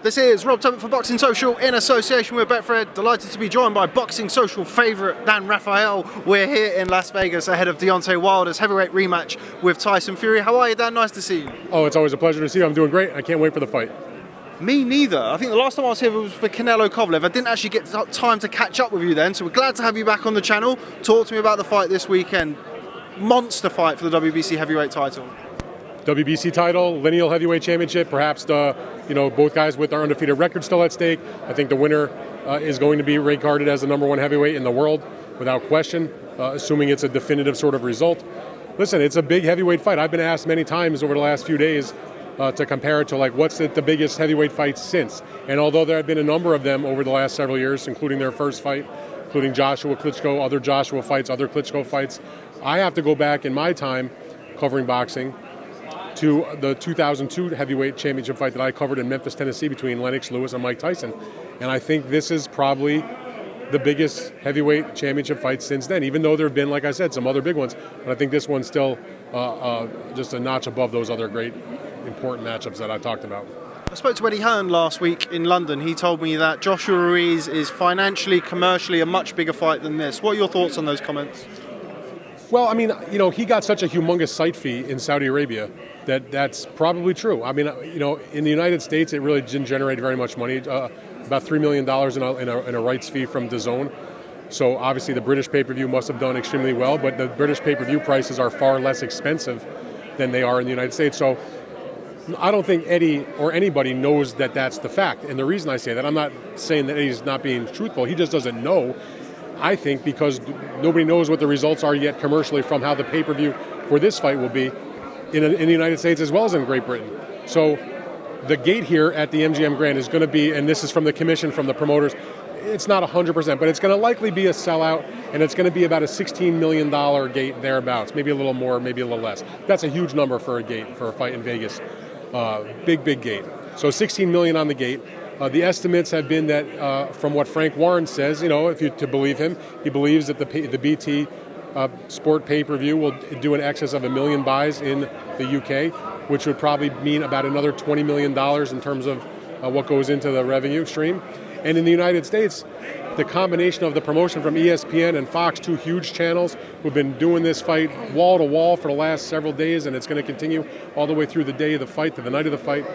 This is Rob Tubbett for Boxing Social in association with Betfred. Delighted to be joined by Boxing Social favourite Dan Rafael. We're here in Las Vegas ahead of Deontay Wilder's heavyweight rematch with Tyson Fury. How are you, Dan? Nice to see you. Oh, it's always a pleasure to see you. I'm doing great. I can't wait for the fight. Me neither. I think the last time I was here was for Canelo Kovalev. I didn't actually get time to catch up with you then, so we're glad to have you back on the channel. Talk to me about the fight this weekend. Monster fight for the WBC heavyweight title. WBC title, lineal heavyweight championship, perhaps both guys with their undefeated record still at stake. I think the winner is going to be regarded as the number one heavyweight in the world without question, assuming it's a definitive sort of result. Listen, it's a big heavyweight fight. I've been asked many times over the last few days to compare it to what's the biggest heavyweight fight since. And although there have been a number of them over the last several years, including their first fight, including Joshua Klitschko, other Joshua fights, other Klitschko fights, I have to go back in my time covering boxing to the 2002 heavyweight championship fight that I covered in Memphis, Tennessee between Lennox Lewis and Mike Tyson. And I think this is probably the biggest heavyweight championship fight since then, even though there have been, like I said, some other big ones. But I think this one's still just a notch above those other great, important matchups that I talked about. I spoke to Eddie Hearn last week in London. He told me that Joshua Ruiz is financially, commercially a much bigger fight than this. What are your thoughts on those comments? Well, I mean, he got such a humongous site fee in Saudi Arabia that's probably true. I mean, in the United States, it really didn't generate very much money, about $3 million in a rights fee from DAZN. So obviously the British pay-per-view must have done extremely well, but the British pay-per-view prices are far less expensive than they are in the United States. So I don't think Eddie or anybody knows that that's the fact. And the reason I say that, I'm not saying that Eddie's not being truthful. He just doesn't know, I think, because nobody knows what the results are yet commercially from how the pay-per-view for this fight will be in the United States as well as in Great Britain. So the gate here at the MGM Grand is going to be, and this is from the commission, from the promoters, it's not 100%, but it's going to likely be a sellout, and it's going to be about a $16 million gate thereabouts, maybe a little more, maybe a little less. That's a huge number for a gate, for a fight in Vegas. Big gate. So $16 million on the gate. The estimates have been that, from what Frank Warren says, if you to believe him, he believes that the BT sport pay-per-view will do in excess of 1 million buys in the UK, which would probably mean about another $20 million in terms of what goes into the revenue stream. And in the United States, the combination of the promotion from ESPN and Fox, two huge channels who've been doing this fight wall to wall for the last several days, and it's going to continue all the way through the day of the fight to the night of the fight.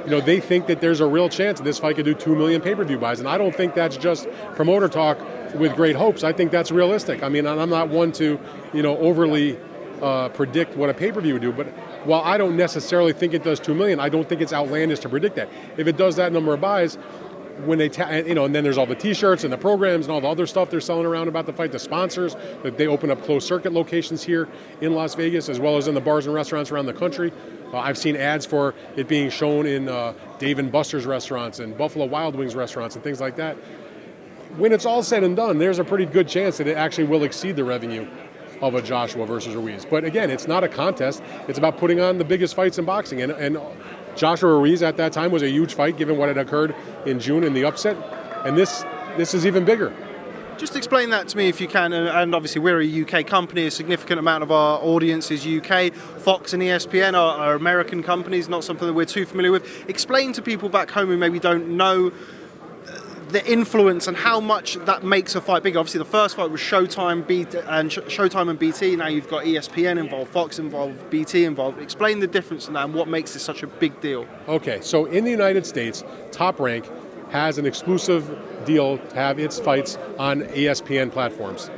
They think that there's a real chance that this fight could do 2 million pay-per-view buys, and I don't think that's just promoter talk with great hopes. I think that's realistic. I mean, I'm not one to, overly predict what a pay-per-view would do, but while I don't necessarily think it does 2 million, I don't think it's outlandish to predict that. If it does that number of buys, when they, and then there's all the T-shirts and the programs and all the other stuff they're selling around about the fight, the sponsors, that they open up closed circuit locations here in Las Vegas as well as in the bars and restaurants around the country. I've seen ads for it being shown in Dave & Buster's restaurants and Buffalo Wild Wings restaurants and things like that. When it's all said and done, there's a pretty good chance that it actually will exceed the revenue of a Joshua versus Ruiz. But again, it's not a contest. It's about putting on the biggest fights in boxing. And Joshua Ruiz at that time was a huge fight given what had occurred in June in the upset. And this is even bigger. Just explain that to me if you can, and obviously we're a UK company, a significant amount of our audience is UK. Fox and ESPN are American companies, not something that we're too familiar with. Explain to people back home who maybe don't know the influence and how much that makes a fight big. Obviously the first fight was Showtime and BT, now you've got ESPN involved, Fox involved, BT involved. Explain the difference in that and what makes this such a big deal. Okay, so in the United States, Top Rank has an exclusive deal to have its fights on ESPN platforms.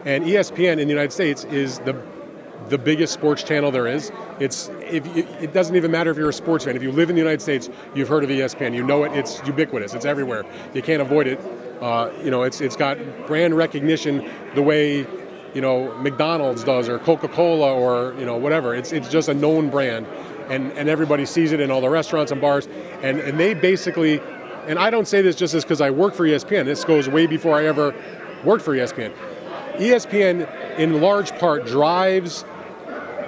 And ESPN in the United States is the biggest sports channel there is. It doesn't even matter if you're a sports fan. If you live in the United States, you've heard of ESPN. You know it. It's ubiquitous. It's everywhere. You can't avoid it. It's got brand recognition the way McDonald's does or Coca-Cola or whatever. It's just a known brand, and everybody sees it in all the restaurants and bars. And they basically. And I don't say this just because I work for ESPN. This goes way before I ever worked for ESPN. ESPN, in large part, drives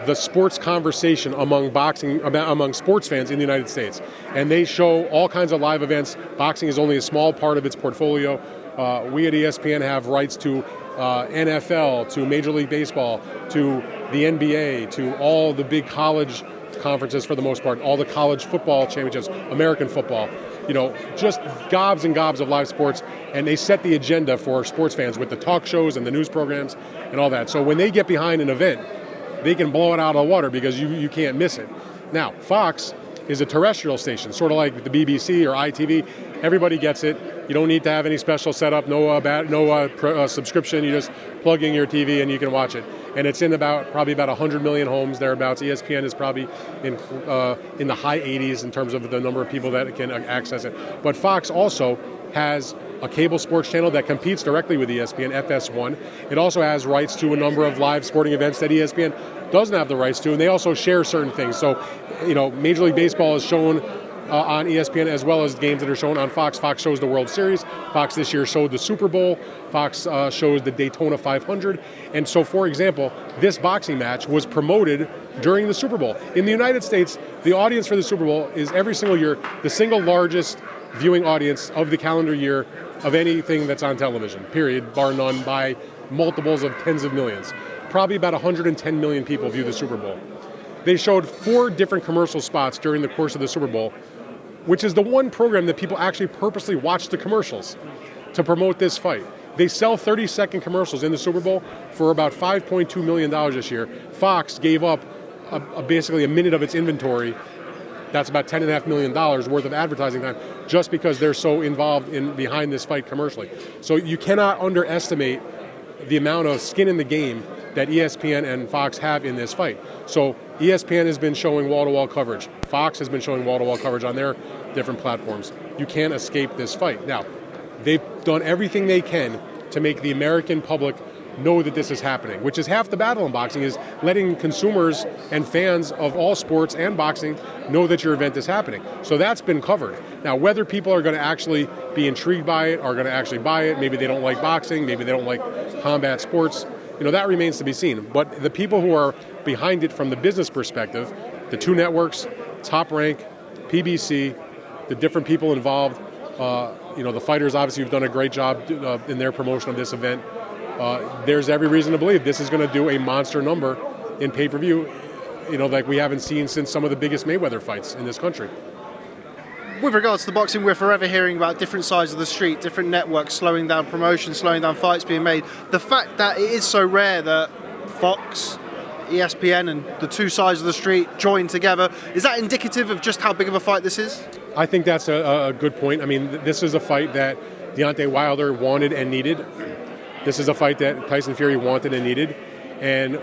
the sports conversation among sports fans in the United States. And they show all kinds of live events. Boxing is only a small part of its portfolio. We at ESPN have rights to NFL, to Major League Baseball, to the NBA, to all the big college conferences for the most part, all the college football championships, American football. just gobs and gobs of live sports, and they set the agenda for sports fans with the talk shows and the news programs and all that. So when they get behind an event, they can blow it out of the water because you can't miss it. Now, Fox is a terrestrial station, sort of like the BBC or ITV. Everybody gets it. You don't need to have any special setup, no subscription. You just plug in your TV and you can watch it. And it's in probably about 100 million homes, thereabouts. ESPN is probably in the high 80s in terms of the number of people that can access it. But Fox also has a cable sports channel that competes directly with ESPN, FS1. It also has rights to a number of live sporting events that ESPN doesn't have the rights to, and they also share certain things. So, Major League Baseball is shown on ESPN as well as games that are shown on Fox. Fox shows the World Series. Fox this year showed the Super Bowl. Fox shows the Daytona 500. And so, for example, this boxing match was promoted during the Super Bowl. In the United States, the audience for the Super Bowl is every single year the single largest viewing audience of the calendar year of anything that's on television, period, bar none, by multiples of tens of millions. Probably about 110 million people view the Super Bowl. They showed 4 different commercial spots during the course of the Super Bowl, which is the one program that people actually purposely watch the commercials to promote this fight. They sell 30-second commercials in the Super Bowl for about $5.2 million this year. Fox gave up basically a minute of its inventory. That's about $10.5 million worth of advertising time just because they're so involved behind this fight commercially. So you cannot underestimate the amount of skin in the game that ESPN and Fox have in this fight. So ESPN has been showing wall-to-wall coverage. Fox has been showing wall-to-wall coverage on their different platforms. You can't escape this fight. Now, they've done everything they can to make the American public know that this is happening, which is half the battle in boxing, is letting consumers and fans of all sports and boxing know that your event is happening. So that's been covered. Now, whether people are going to actually be intrigued by it, are going to actually buy it, maybe they don't like boxing, maybe they don't like combat sports, that remains to be seen. But the people who are behind it from the business perspective, the 2 networks, Top Rank, PBC, the different people involved, the fighters obviously have done a great job in their promotion of this event. There's every reason to believe this is going to do a monster number in pay-per-view, like we haven't seen since some of the biggest Mayweather fights in this country. With regards to boxing, we're forever hearing about different sides of the street, different networks slowing down promotion, slowing down fights being made. The fact that it is so rare that Fox, ESPN and the 2 sides of the street join together, is that indicative of just how big of a fight this is? I think that's a good point. I mean, this is a fight that Deontay Wilder wanted and needed. This is a fight that Tyson Fury wanted and needed. And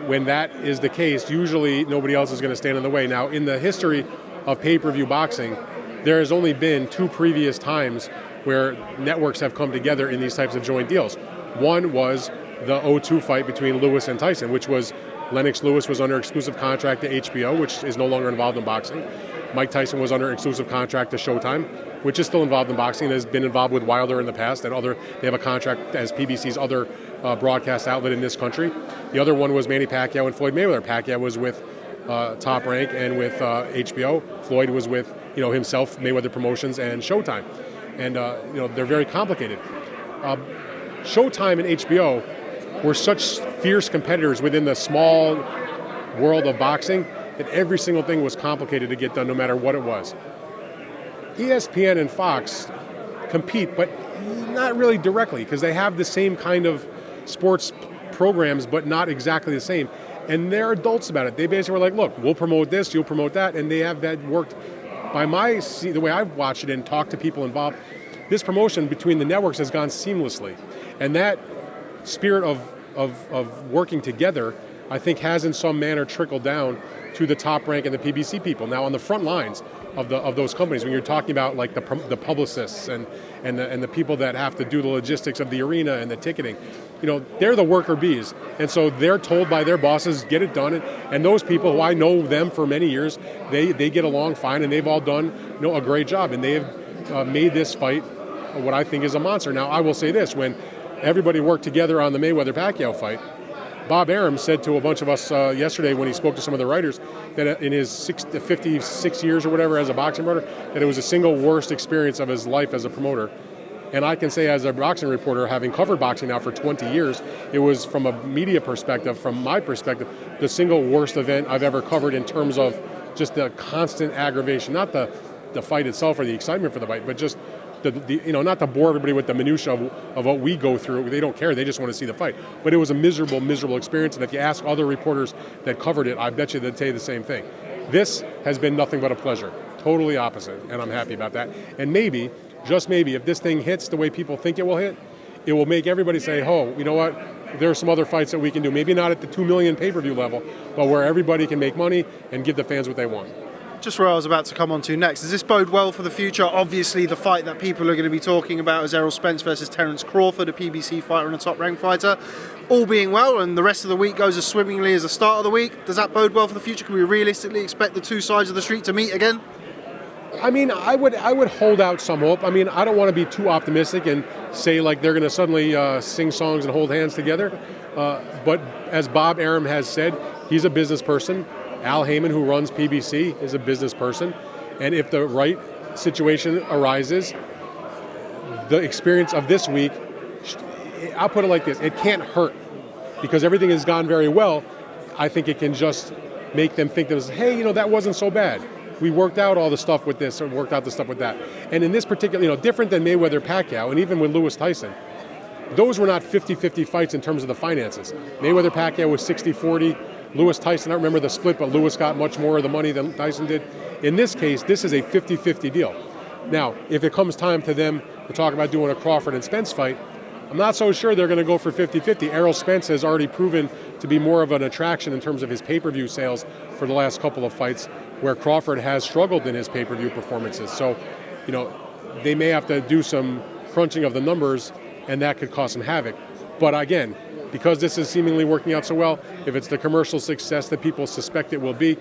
when that is the case, usually nobody else is going to stand in the way. Now, in the history of pay-per-view boxing, there has only been 2 previous times where networks have come together in these types of joint deals. One was the 0-2 fight between Lewis and Tyson, which was Lennox Lewis was under exclusive contract to HBO, which is no longer involved in boxing. Mike Tyson was under exclusive contract to Showtime, which is still involved in boxing and has been involved with Wilder in the past. And they have a contract as PBC's other broadcast outlet in this country. The other one was Manny Pacquiao and Floyd Mayweather. Pacquiao was with Top Rank and with HBO. Floyd was with himself, Mayweather Promotions, and Showtime. And they're very complicated. Showtime and HBO were such fierce competitors within the small world of boxing that every single thing was complicated to get done, no matter what it was. ESPN and Fox compete, but not really directly, because they have the same kind of sports programs, but not exactly the same. And they're adults about it. They basically were like, look, we'll promote this, you'll promote that, and they have that worked. By the way I've watched it and talked to people involved, this promotion between the networks has gone seamlessly. And that spirit of working together, I think, has in some manner trickled down to the Top Rank and the PBC people. Now, on the front lines of those companies, when you're talking about like the publicists and the people that have to do the logistics of the arena and the ticketing, they're the worker bees. And so they're told by their bosses, get it done. And those people, who I know them for many years, they get along fine, and they've all done a great job. And they have made this fight what I think is a monster. Now, I will say this, when everybody worked together on the Mayweather-Pacquiao fight, Bob Arum said to a bunch of us yesterday when he spoke to some of the writers that in his 56 years or whatever as a boxing promoter, that it was the single worst experience of his life as a promoter. And I can say, as a boxing reporter, having covered boxing now for 20 years, it was, from a media perspective, from my perspective, the single worst event I've ever covered in terms of just the constant aggravation, not the the fight itself or the excitement for the fight, but just not to bore everybody with the minutia of what we go through. They don't care. They just want to see the fight. But it was a miserable experience. And if you ask other reporters that covered it, I bet you they'd say the same thing. This has been nothing but a pleasure. Totally opposite. And I'm happy about that. And maybe, just maybe, if this thing hits the way people think it will hit, it will make everybody say, oh, you know what? There are some other fights that we can do. Maybe not at the 2 million pay-per-view level, but where everybody can make money and give the fans what they want. Just where I was about to come on to next, does this bode well for the future? Obviously, the fight that people are going to be talking about is Errol Spence versus Terence Crawford, a PBC fighter and a top-ranked fighter. All being well, and the rest of the week goes as swimmingly as the start of the week, does that bode well for the future? Can we realistically expect the two sides of the street to meet again? I mean, I would hold out some hope. I mean, I don't want to be too optimistic and say like they're going to suddenly sing songs and hold hands together. But as Bob Arum has said, he's a business person. Al Heyman, who runs PBC, is a business person. And if the right situation arises, the experience of this week, I'll put it like this, it can't hurt. Because everything has gone very well, I think it can just make them think, hey, that wasn't so bad. We worked out all the stuff with this or worked out the stuff with that. And in this particular, different than Mayweather-Pacquiao and even with Lewis-Tyson, those were not 50-50 fights in terms of the finances. Mayweather-Pacquiao was 60-40. Lewis-Tyson, I don't remember the split, but Lewis got much more of the money than Tyson did. In this case, this is a 50-50 deal. Now, if it comes time to them to talk about doing a Crawford and Spence fight, I'm not so sure they're going to go for 50-50. Errol Spence has already proven to be more of an attraction in terms of his pay-per-view sales for the last couple of fights, where Crawford has struggled in his pay-per-view performances. So, they may have to do some crunching of the numbers, and that could cause some havoc. But again, because this is seemingly working out so well, if it's the commercial success that people suspect it will be,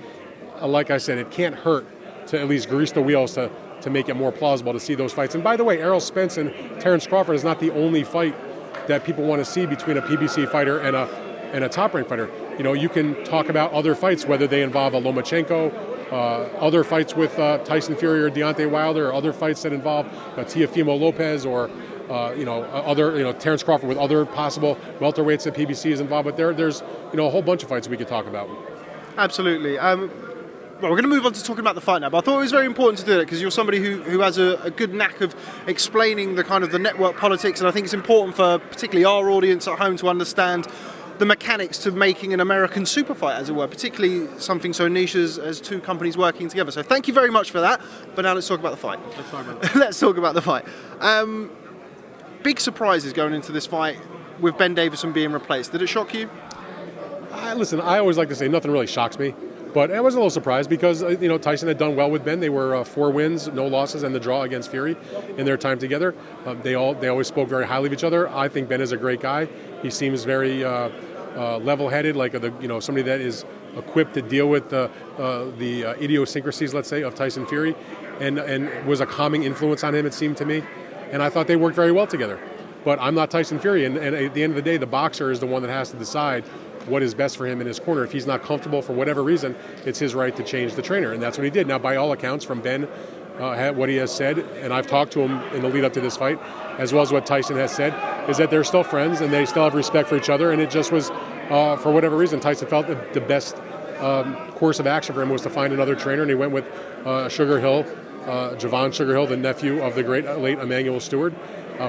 like I said, it can't hurt to at least grease the wheels to make it more plausible to see those fights. And by the way, Errol Spence and Terence Crawford is not the only fight that people want to see between a PBC fighter and a top-ranked fighter. You can talk about other fights, whether they involve a Lomachenko, other fights with Tyson Fury or Deontay Wilder, or other fights that involve Teofimo Lopez or other, Terence Crawford with other possible welterweights that PBC is involved with. There's a whole bunch of fights we could talk about. Absolutely. Well, we're going to move on to talking about the fight now, but I thought it was very important to do it because you're somebody who has a good knack of explaining the kind of the network politics, and I think it's important for particularly our audience at home to understand the mechanics to making an American super fight, as it were, particularly something so niche as two companies working together. So thank you very much for that, but now let's talk about the fight. Let's talk about the fight. Big surprises going into this fight with Ben Davison being replaced. Did it shock you? Listen, I always like to say nothing really shocks me. But I was a little surprised because, Tyson had done well with Ben. They were 4 wins, no losses, and the draw against Fury in their time together. They always spoke very highly of each other. I think Ben is a great guy. He seems very level-headed, like somebody that is equipped to deal with the idiosyncrasies, let's say, of Tyson Fury, and was a calming influence on him, it seemed to me. And I thought they worked very well together. But I'm not Tyson Fury, and at the end of the day, the boxer is the one that has to decide what is best for him in his corner. If he's not comfortable for whatever reason, it's his right to change the trainer, and that's what he did. Now, by all accounts, from Ben, what he has said, and I've talked to him in the lead up to this fight, as well as what Tyson has said, is that they're still friends and they still have respect for each other, and it just was, for whatever reason, Tyson felt that the best course of action for him was to find another trainer, and he went with Sugar Hill, Javon Sugar Hill, the nephew of the great late Emmanuel Stewart,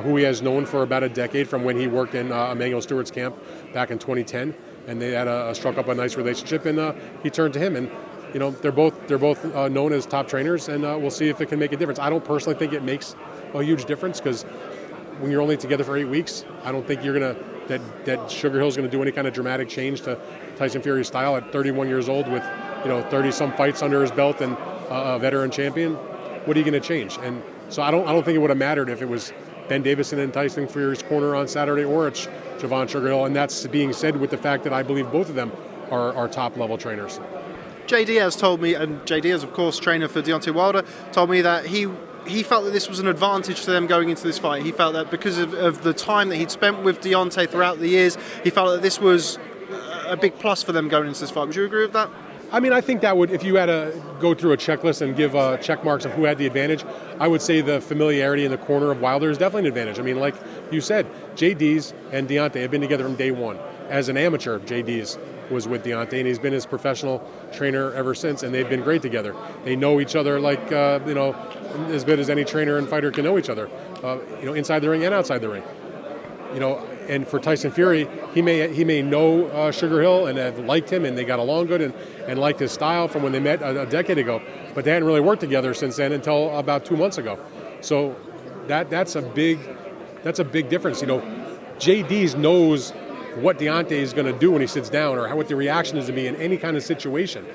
who he has known for about a decade from when he worked in Emmanuel Stewart's camp back in 2010. And they had struck up a nice relationship, and he turned to him. And they're both known as top trainers, and we'll see if it can make a difference. I don't personally think it makes a huge difference because when you're only together for 8 weeks, I don't think you're that Sugar Hill's gonna do any kind of dramatic change to Tyson Fury's style at 31 years old with 30 some fights under his belt and a veteran champion. What are you going to change? And so I don't think it would have mattered if it was Ben Davison in Tyson Fury's corner on Saturday or it's Javon Sugar Hill, and that's being said with the fact that I believe both of them are top-level trainers. Jay Diaz told me, and Jay Diaz, of course, trainer for Deontay Wilder, told me that he felt that this was an advantage to them going into this fight. He felt that because of the time that he'd spent with Deontay throughout the years, he felt that this was a big plus for them going into this fight. Would you agree with that? I mean, I think that would, if you had to go through a checklist and give check marks of who had the advantage, I would say the familiarity in the corner of Wilder is definitely an advantage. I mean, like you said, JD's and Deontay have been together from day one. As an amateur, JD's was with Deontay, and he's been his professional trainer ever since, and they've been great together. They know each other like, as good as any trainer and fighter can know each other, inside the ring and outside the ring. And for Tyson Fury, he may know Sugar Hill and have liked him, and they got along good and liked his style from when they met a decade ago, but they hadn't really worked together since then until about 2 months ago. So that's a big difference. JD knows what Deontay is going to do when he sits down, or what the reaction is to be in any kind of situation.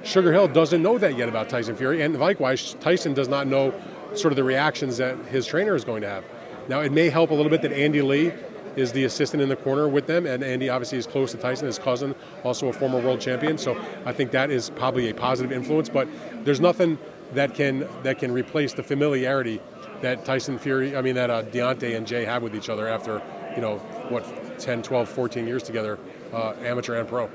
Sugar Hill doesn't know that yet about Tyson Fury, and likewise, Tyson does not know sort of the reactions that his trainer is going to have. Now, it may help a little bit that Andy Lee is the assistant in the corner with them, and Andy obviously is close to Tyson, his cousin, also a former world champion. So I think that is probably a positive influence, but there's nothing that can replace the familiarity that Deontay and Jay have with each other after 10, 12, 14 years together, amateur and pro.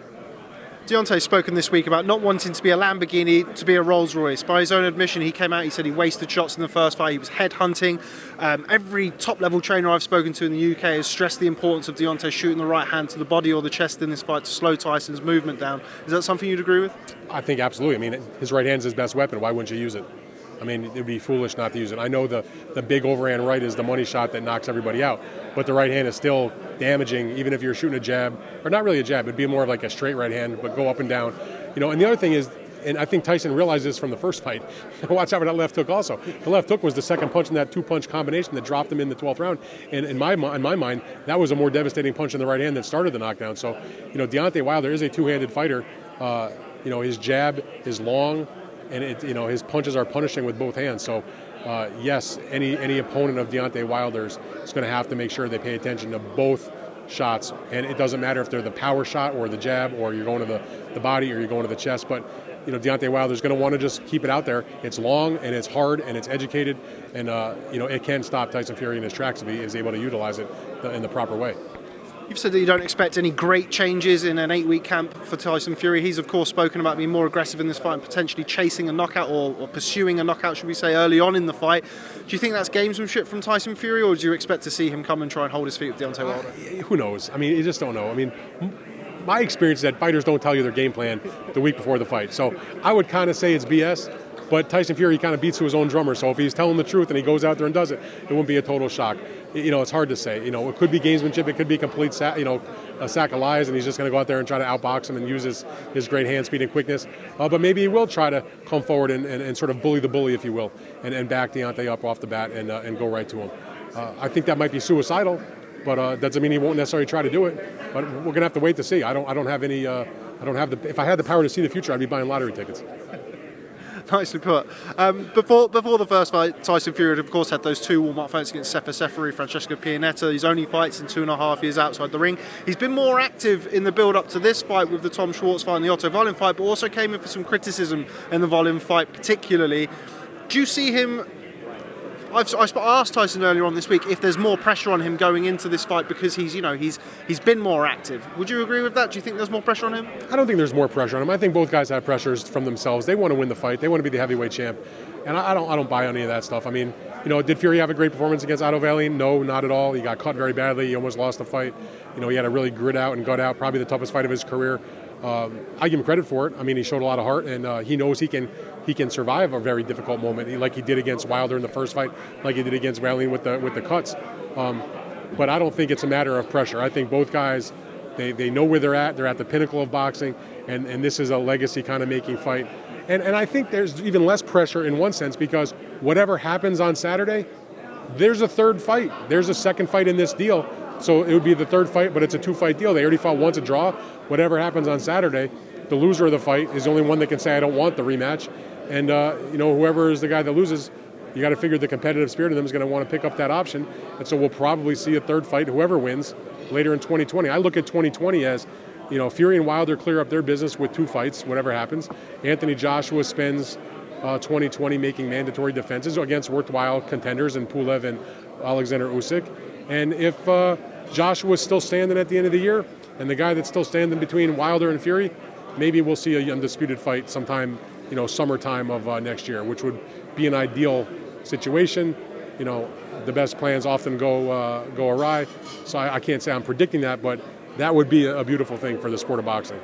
Deontay's spoken this week about not wanting to be a Lamborghini, to be a Rolls Royce. By his own admission, he came out, he said he wasted shots in the first fight, he was headhunting. Every top-level trainer I've spoken to in the UK has stressed the importance of Deontay shooting the right hand to the body or the chest in this fight to slow Tyson's movement down. Is that something you'd agree with? I think absolutely. His right hand's his best weapon. Why wouldn't you use it? It would be foolish not to use it. I know the big overhand right is the money shot that knocks everybody out, but the right hand is still damaging, even if you're shooting a jab, or not really a jab, it'd be more of like a straight right hand, but go up and down. And the other thing is, and I think Tyson realized this from the first fight, watch out for that left hook also. The left hook was the second punch in that two-punch combination that dropped him in the 12th round, and in my mind, that was a more devastating punch in the right hand that started the knockdown. So, Deontay Wilder is a two-handed fighter. His jab is long, and his punches are punishing with both hands. So, yes, any opponent of Deontay Wilder's is going to have to make sure they pay attention to both shots. And it doesn't matter if they're the power shot or the jab, or you're going to the body or you're going to the chest. But Deontay Wilder's going to want to just keep it out there. It's long and it's hard and it's educated, and it can stop Tyson Fury in his tracks if he is able to utilize it in the proper way. You've said that you don't expect any great changes in an 8-week camp for Tyson Fury. He's, of course, spoken about being more aggressive in this fight and potentially chasing a knockout or pursuing a knockout, should we say, early on in the fight. Do you think that's gamesmanship from Tyson Fury, or do you expect to see him come and try and hold his feet with Deontay Wilder? Who knows? You just don't know. My experience is that fighters don't tell you their game plan the week before the fight. So I would kind of say it's BS. But Tyson Fury kind of beats to his own drummer, so if he's telling the truth and he goes out there and does it, it wouldn't be a total shock. It's hard to say. It could be gamesmanship, it could be complete a sack of lies, and he's just going to go out there and try to outbox him and use his great hand speed and quickness. But maybe he will try to come forward and sort of bully the bully, if you will, and back Deontay up off the bat and go right to him. I think that might be suicidal, but that doesn't mean he won't necessarily try to do it. But we're going to have to wait to see. I don't have any. If I had the power to see the future, I'd be buying lottery tickets. Nicely put. Before the first fight, Tyson Fury had, of course, had those two warm-up fights against Sefer Seferi, Francesco Pianetta. His only fights in 2.5 years outside the ring. He's been more active in the build-up to this fight with the Tom Schwartz fight and the Otto Wallin fight, but also came in for some criticism in the Wallin fight particularly. Do you see him... I asked Tyson earlier on this week if there's more pressure on him going into this fight because he's been more active. Would you agree with that? Do you think there's more pressure on him? I don't think there's more pressure on him. I think both guys have pressures from themselves. They want to win the fight. They want to be the heavyweight champ, and I don't buy any of that stuff. Did Fury have a great performance against Otto Wallin? No, not at all. He got cut very badly. He almost lost the fight. He had a really grit out and gut out, probably the toughest fight of his career. I give him credit for it. He showed a lot of heart, and he knows he can survive a very difficult moment, like he did against Wilder in the first fight, like he did against Wallin with the cuts. But I don't think it's a matter of pressure. I think both guys, they know where they're at. They're at the pinnacle of boxing, and this is a legacy kind of making fight. And I think there's even less pressure in one sense because whatever happens on Saturday, there's a third fight. There's a second fight in this deal. So it would be the third fight, but it's a 2-fight deal. They already fought once a draw. Whatever happens on Saturday, the loser of the fight is the only one that can say, I don't want the rematch. And, whoever is the guy that loses, you got to figure the competitive spirit of them is going to want to pick up that option. And so we'll probably see a third fight, whoever wins, later in 2020. I look at 2020 as, Fury and Wilder clear up their business with 2 fights, whatever happens. Anthony Joshua spends 2020 making mandatory defenses against worthwhile contenders in Pulev and Alexander Usyk. And if Joshua's still standing at the end of the year, and the guy that's still standing between Wilder and Fury, maybe we'll see a undisputed fight sometime, summertime of next year, which would be an ideal situation. The best plans often go awry, so I can't say I'm predicting that, but that would be a beautiful thing for the sport of boxing.